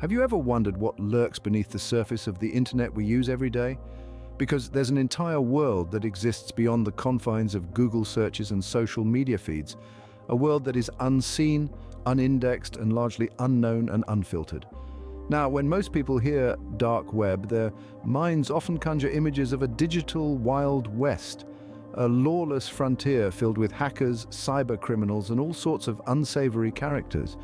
Have you ever wondered what lurks beneath the surface of the internet we use every day? Because there's an entire world that exists beyond the confines of Google searches and social media feeds, a world that is unseen, unindexed, and largely unknown and unfiltered. Now, when most people hear dark web, their minds often conjure images of a digital Wild West, a lawless frontier filled with hackers, cyber criminals, and all sorts of unsavory characters.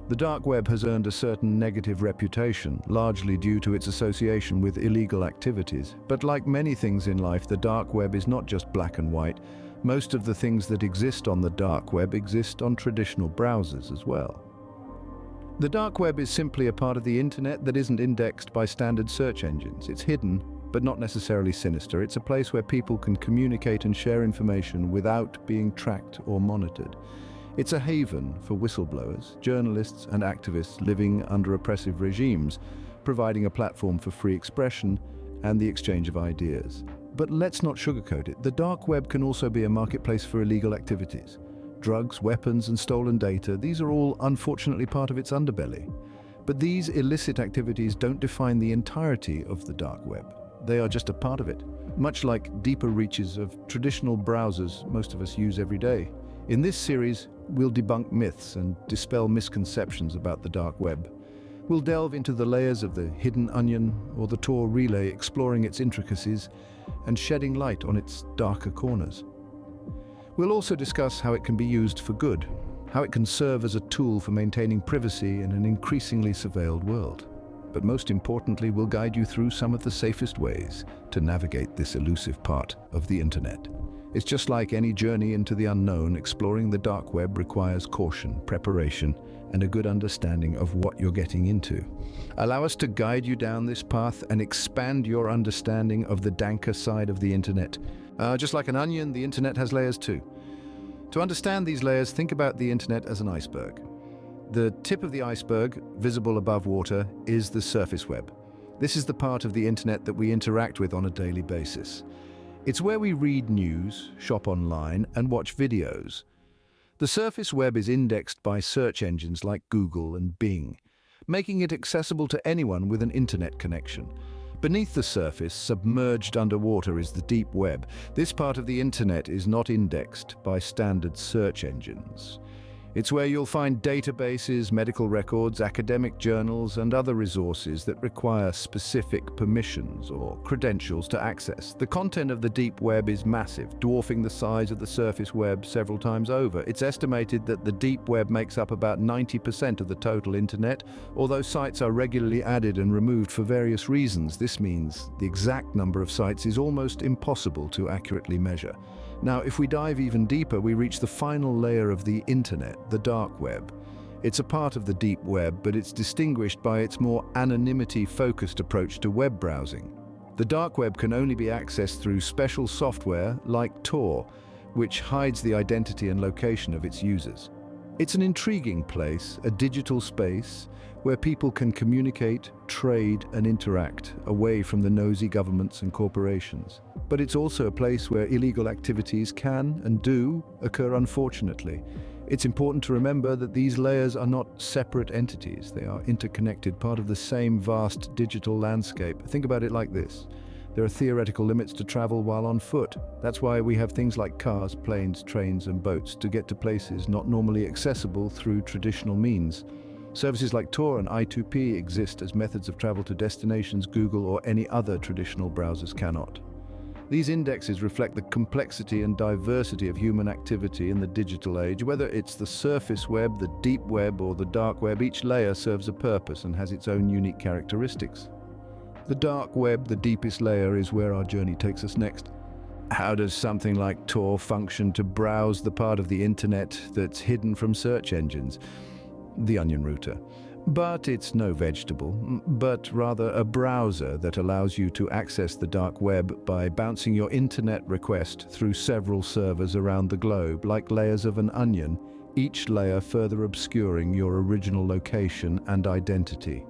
The dark web has earned a certain negative reputation, largely due to its association with illegal activities. But like many things in life, the dark web is not just black and white. Most of the things that exist on the dark web exist on traditional browsers as well. The dark web is simply a part of the internet that isn't indexed by standard search engines. It's hidden, but not necessarily sinister. It's a place where people can communicate and share information without being tracked or monitored. It's a haven for whistleblowers, journalists, and activists living under oppressive regimes, providing a platform for free expression and the exchange of ideas. But let's not sugarcoat it. The dark web can also be a marketplace for illegal activities. Drugs, weapons, and stolen data, these are all unfortunately part of its underbelly. But these illicit activities don't define the entirety of the dark web. They are just a part of it, much like deeper reaches of traditional browsers most of us use every day. In this series, we'll debunk myths and dispel misconceptions about the dark web. We'll delve into the layers of the hidden onion or the Tor relay, exploring its intricacies and shedding light on its darker corners. We'll also discuss how it can be used for good, how it can serve as a tool for maintaining privacy in an increasingly surveilled world. But most importantly, we'll guide you through some of the safest ways to navigate this elusive part of the internet. It's just like any journey into the unknown. Exploring the dark web requires caution, preparation, and a good understanding of what you're getting into. Allow us to guide you down this path and expand your understanding of the danker side of the internet. Just like an onion, the internet has layers too. To understand these layers, think about the internet as an iceberg. The tip of the iceberg, visible above water, is the surface web. This is the part of the internet that we interact with on a daily basis. It's where we read news, shop online, and watch videos. The surface web is indexed by search engines like Google and Bing, making it accessible to anyone with an internet connection. Beneath the surface, submerged underwater, is the deep web. This part of the internet is not indexed by standard search engines. It's where you'll find databases, medical records, academic journals, and other resources that require specific permissions or credentials to access. The content of the deep web is massive, dwarfing the size of the surface web several times over. It's estimated that the deep web makes up about 90% of the total internet. Although sites are regularly added and removed for various reasons, this means the exact number of sites is almost impossible to accurately measure. Now, if we dive even deeper, we reach the final layer of the internet, the dark web. It's a part of the deep web, but it's distinguished by its more anonymity-focused approach to web browsing. The dark web can only be accessed through special software like Tor, which hides the identity and location of its users. It's an intriguing place, a digital space, where people can communicate, trade, and interact away from the nosy governments and corporations. But it's also a place where illegal activities can and do occur, unfortunately. It's important to remember that these layers are not separate entities. They are interconnected, part of the same vast digital landscape. Think about it like this. There are theoretical limits to travel while on foot. That's why we have things like cars, planes, trains, and boats to get to places not normally accessible through traditional means. Services like Tor and I2P exist as methods of travel to destinations Google or any other traditional browsers cannot. These indexes reflect the complexity and diversity of human activity in the digital age. Whether it's the surface web, the deep web, or the dark web, each layer serves a purpose and has its own unique characteristics. The dark web, the deepest layer, is where our journey takes us next. How does something like Tor function to browse the part of the internet that's hidden from search engines? The onion router. But it's no vegetable, but rather a browser that allows you to access the dark web by bouncing your internet request through several servers around the globe, like layers of an onion, each layer further obscuring your original location and identity.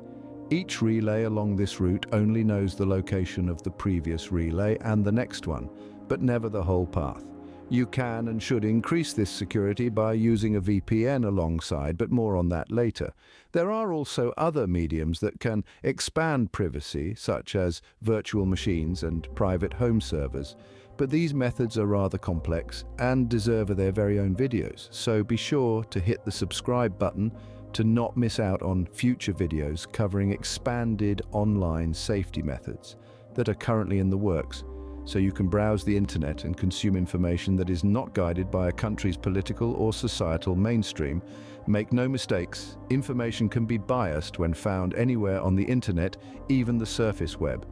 Each relay along this route only knows the location of the previous relay and the next one, but never the whole path. You can and should increase this security by using a VPN alongside, but more on that later. There are also other mediums that can expand privacy, such as virtual machines and private home servers. But these methods are rather complex and deserve their very own videos, so be sure to hit the subscribe button to not miss out on future videos covering expanded online safety methods that are currently in the works, so you can browse the internet and consume information that is not guided by a country's political or societal mainstream. Make no mistakes, information can be biased when found anywhere on the internet, even the surface web.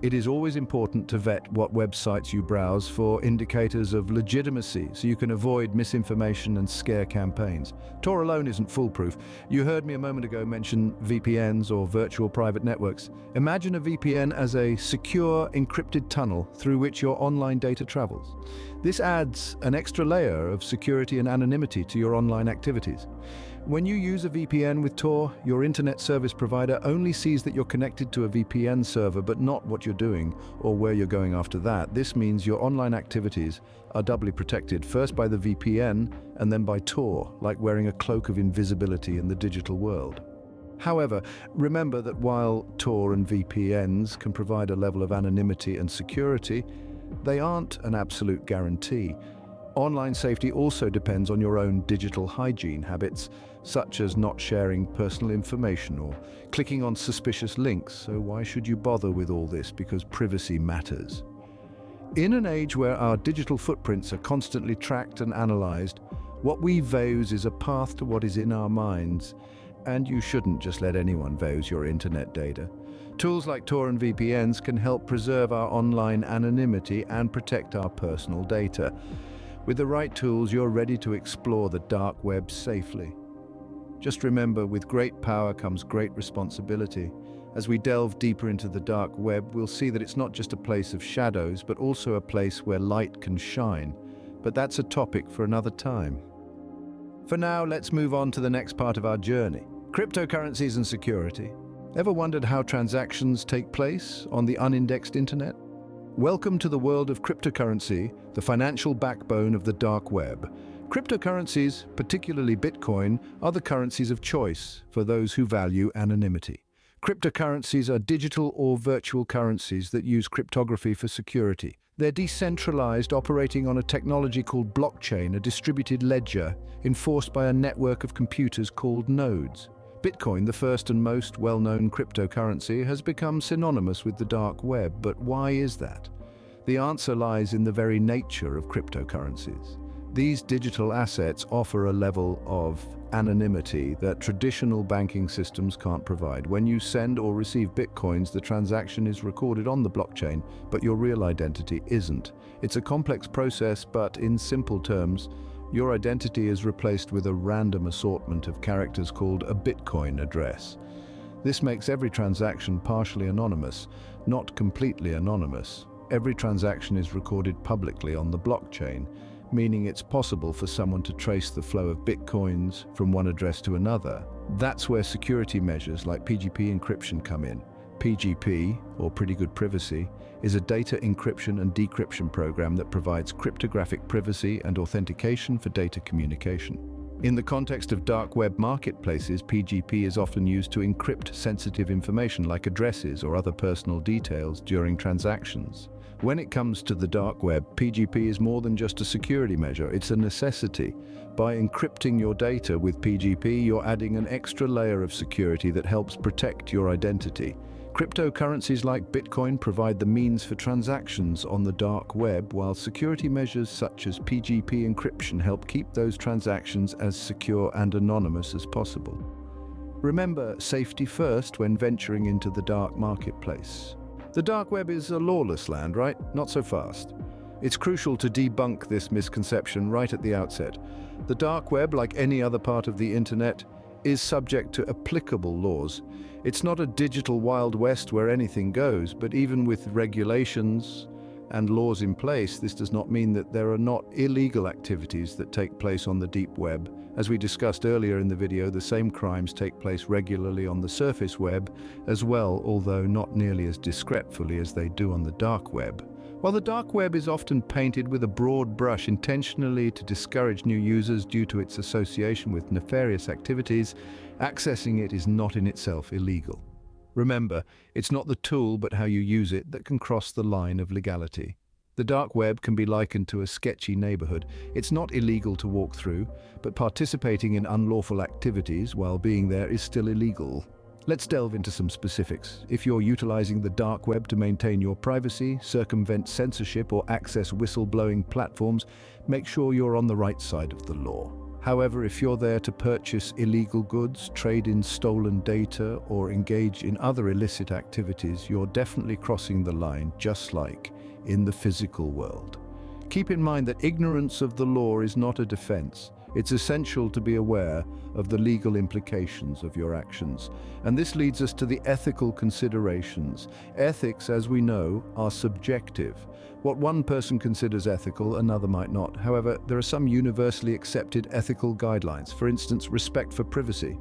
It is always important to vet what websites you browse for indicators of legitimacy so you can avoid misinformation and scare campaigns. Tor alone isn't foolproof. You heard me a moment ago mention VPNs or virtual private networks. Imagine a VPN as a secure, encrypted tunnel through which your online data travels. This adds an extra layer of security and anonymity to your online activities. When you use a VPN with Tor, your internet service provider only sees that you're connected to a VPN server, but not what you're doing or where you're going after that. This means your online activities are doubly protected, first by the VPN and then by Tor, like wearing a cloak of invisibility in the digital world. However, remember that while Tor and VPNs can provide a level of anonymity and security, they aren't an absolute guarantee. Online safety also depends on your own digital hygiene habits, such as not sharing personal information or clicking on suspicious links. So why should you bother with all this? Because privacy matters. In an age where our digital footprints are constantly tracked and analyzed, what we vows is a path to what is in our minds, and you shouldn't just let anyone vows your internet data. Tools like Tor and VPNs can help preserve our online anonymity and protect our personal data. With the right tools, you're ready to explore the dark web safely. Just remember, with great power comes great responsibility. As we delve deeper into the dark web, we'll see that it's not just a place of shadows, but also a place where light can shine. But that's a topic for another time. For now, let's move on to the next part of our journey: cryptocurrencies and security. Ever wondered how transactions take place on the unindexed internet? Welcome to the world of cryptocurrency, the financial backbone of the dark web. Cryptocurrencies, particularly Bitcoin, are the currencies of choice for those who value anonymity. Cryptocurrencies are digital or virtual currencies that use cryptography for security. They're decentralized, operating on a technology called blockchain, a distributed ledger enforced by a network of computers called nodes. Bitcoin, the first and most well-known cryptocurrency, has become synonymous with the dark web. But why is that? The answer lies in the very nature of cryptocurrencies. These digital assets offer a level of anonymity that traditional banking systems can't provide. When you send or receive bitcoins, the transaction is recorded on the blockchain, but your real identity isn't. It's a complex process, but in simple terms, your identity is replaced with a random assortment of characters called a Bitcoin address. This makes every transaction partially anonymous, not completely anonymous. Every transaction is recorded publicly on the blockchain, meaning it's possible for someone to trace the flow of Bitcoins from one address to another. That's where security measures like PGP encryption come in. PGP, or Pretty Good Privacy, is a data encryption and decryption program that provides cryptographic privacy and authentication for data communication. In the context of dark web marketplaces, PGP is often used to encrypt sensitive information like addresses or other personal details during transactions. When it comes to the dark web, PGP is more than just a security measure, it's a necessity. By encrypting your data with PGP, you're adding an extra layer of security that helps protect your identity. Cryptocurrencies like Bitcoin provide the means for transactions on the dark web, while security measures such as PGP encryption help keep those transactions as secure and anonymous as possible. Remember, safety first when venturing into the dark marketplace. The dark web is a lawless land, right? Not so fast. It's crucial to debunk this misconception right at the outset. The dark web, like any other part of the internet, is subject to applicable laws. It's not a digital Wild West where anything goes, but even with regulations and laws in place, this does not mean that there are not illegal activities that take place on the deep web. As we discussed earlier in the video, the same crimes take place regularly on the surface web as well, although not nearly as discreetly as they do on the dark web. While the dark web is often painted with a broad brush intentionally to discourage new users due to its association with nefarious activities, accessing it is not in itself illegal. Remember, it's not the tool but how you use it that can cross the line of legality. The dark web can be likened to a sketchy neighborhood. It's not illegal to walk through, but participating in unlawful activities while being there is still illegal. Let's delve into some specifics. If you're utilizing the dark web to maintain your privacy, circumvent censorship, or access whistleblowing platforms, make sure you're on the right side of the law. However, if you're there to purchase illegal goods, trade in stolen data, or engage in other illicit activities, you're definitely crossing the line, just like in the physical world. Keep in mind that ignorance of the law is not a defense. It's essential to be aware of the legal implications of your actions. And this leads us to the ethical considerations. Ethics, as we know, are subjective. What one person considers ethical, another might not. However, there are some universally accepted ethical guidelines. For instance, respect for privacy.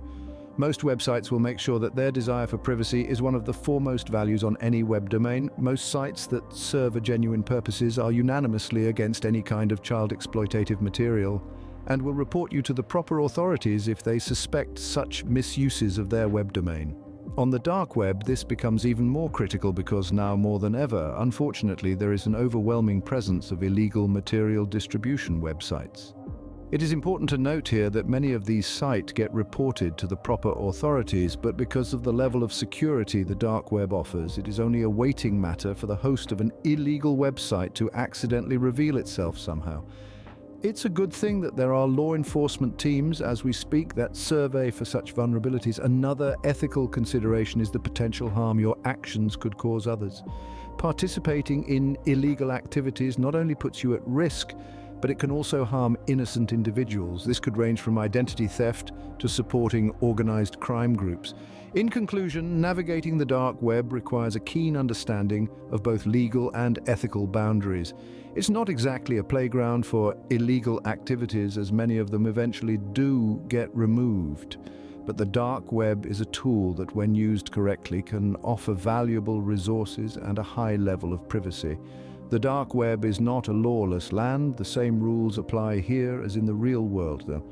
Most websites will make sure that their desire for privacy is one of the foremost values on any web domain. Most sites that serve a genuine purposes are unanimously against any kind of child exploitative material, and will report you to the proper authorities if they suspect such misuses of their web domain. On the dark web, this becomes even more critical because now more than ever, unfortunately, there is an overwhelming presence of illegal material distribution websites. It is important to note here that many of these sites get reported to the proper authorities, but because of the level of security the dark web offers, it is only a waiting matter for the host of an illegal website to accidentally reveal itself somehow. It's a good thing that there are law enforcement teams as we speak that survey for such vulnerabilities. Another ethical consideration is the potential harm your actions could cause others. Participating in illegal activities not only puts you at risk, but it can also harm innocent individuals. This could range from identity theft to supporting organized crime groups. In conclusion, navigating the dark web requires a keen understanding of both legal and ethical boundaries. It's not exactly a playground for illegal activities, as many of them eventually do get removed. But the dark web is a tool that, when used correctly, can offer valuable resources and a high level of privacy. The dark web is not a lawless land. The same rules apply here as in the real world, though.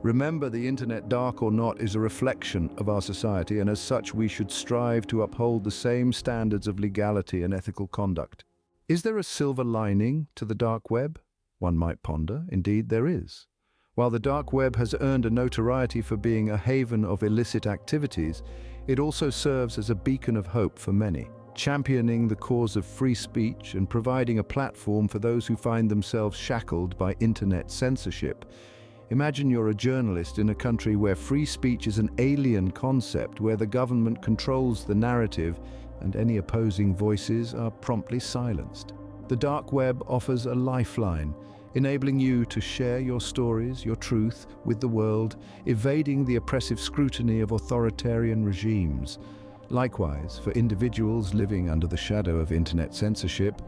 Remember, the internet, dark or not, is a reflection of our society, and as such we should strive to uphold the same standards of legality and ethical conduct. Is there a silver lining to the dark web? One might ponder. Indeed, there is. While the dark web has earned a notoriety for being a haven of illicit activities, it also serves as a beacon of hope for many, championing the cause of free speech and providing a platform for those who find themselves shackled by internet censorship. Imagine you're a journalist in a country where free speech is an alien concept, where the government controls the narrative and any opposing voices are promptly silenced. The dark web offers a lifeline, enabling you to share your stories, your truth, with the world, evading the oppressive scrutiny of authoritarian regimes. Likewise, for individuals living under the shadow of internet censorship,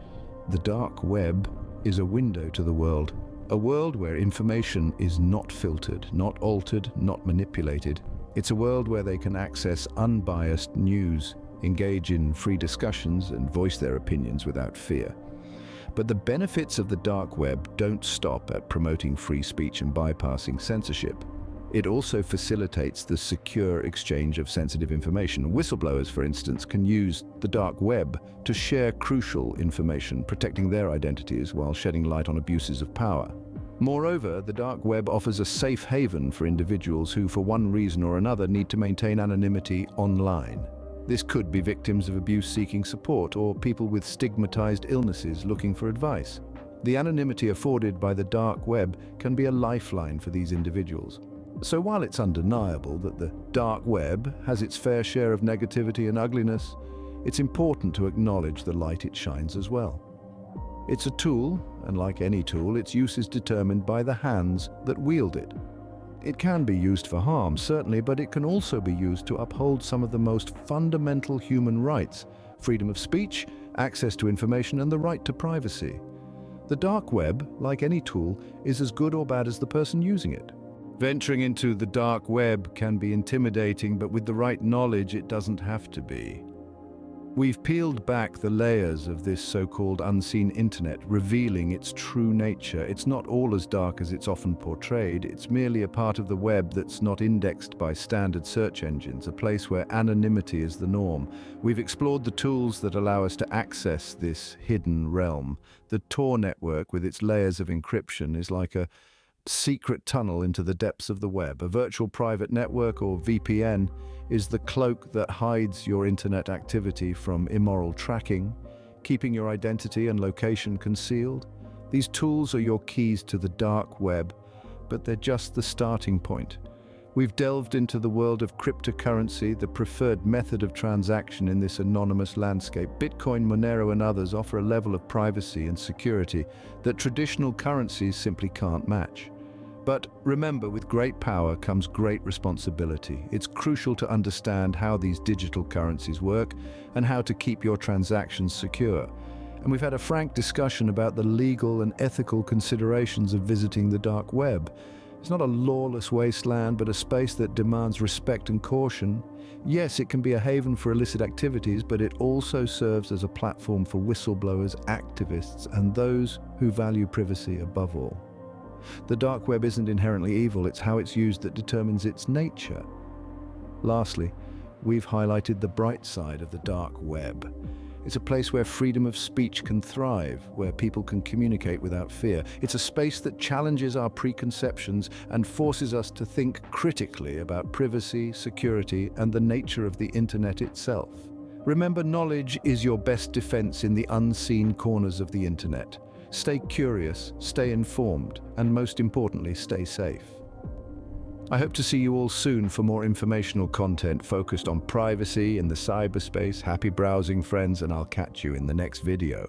the dark web is a window to the world. A world where information is not filtered, not altered, not manipulated. It's a world where they can access unbiased news, engage in free discussions, and voice their opinions without fear. But the benefits of the dark web don't stop at promoting free speech and bypassing censorship. It also facilitates the secure exchange of sensitive information. Whistleblowers, for instance, can use the dark web to share crucial information, protecting their identities while shedding light on abuses of power. Moreover, the dark web offers a safe haven for individuals who, for one reason or another, need to maintain anonymity online. This could be victims of abuse seeking support, or people with stigmatized illnesses looking for advice. The anonymity afforded by the dark web can be a lifeline for these individuals. So while it's undeniable that the dark web has its fair share of negativity and ugliness, it's important to acknowledge the light it shines as well. It's a tool, and like any tool, its use is determined by the hands that wield it. It can be used for harm, certainly, but it can also be used to uphold some of the most fundamental human rights: freedom of speech, access to information, and the right to privacy. The dark web, like any tool, is as good or bad as the person using it. Venturing into the dark web can be intimidating, but with the right knowledge, it doesn't have to be. We've peeled back the layers of this so-called unseen internet, revealing its true nature. It's not all as dark as it's often portrayed. It's merely a part of the web that's not indexed by standard search engines, a place where anonymity is the norm. We've explored the tools that allow us to access this hidden realm. The Tor network, with its layers of encryption, is like a secret tunnel into the depths of the web. A virtual private network, or VPN, is the cloak that hides your internet activity from immoral tracking, keeping your identity and location concealed. These tools are your keys to the dark web, but they're just the starting point. We've delved into the world of cryptocurrency, the preferred method of transaction in this anonymous landscape. Bitcoin, Monero, and others offer a level of privacy and security that traditional currencies simply can't match. But remember, with great power comes great responsibility. It's crucial to understand how these digital currencies work and how to keep your transactions secure. And we've had a frank discussion about the legal and ethical considerations of visiting the dark web. It's not a lawless wasteland, but a space that demands respect and caution. Yes, it can be a haven for illicit activities, but it also serves as a platform for whistleblowers, activists, and those who value privacy above all. The dark web isn't inherently evil, it's how it's used that determines its nature. Lastly, we've highlighted the bright side of the dark web. It's a place where freedom of speech can thrive, where people can communicate without fear. It's a space that challenges our preconceptions and forces us to think critically about privacy, security, and the nature of the internet itself. Remember, knowledge is your best defense in the unseen corners of the internet. Stay curious, stay informed, and most importantly, stay safe. I hope to see you all soon for more informational content focused on privacy in the cyberspace. Happy browsing, friends, and I'll catch you in the next video.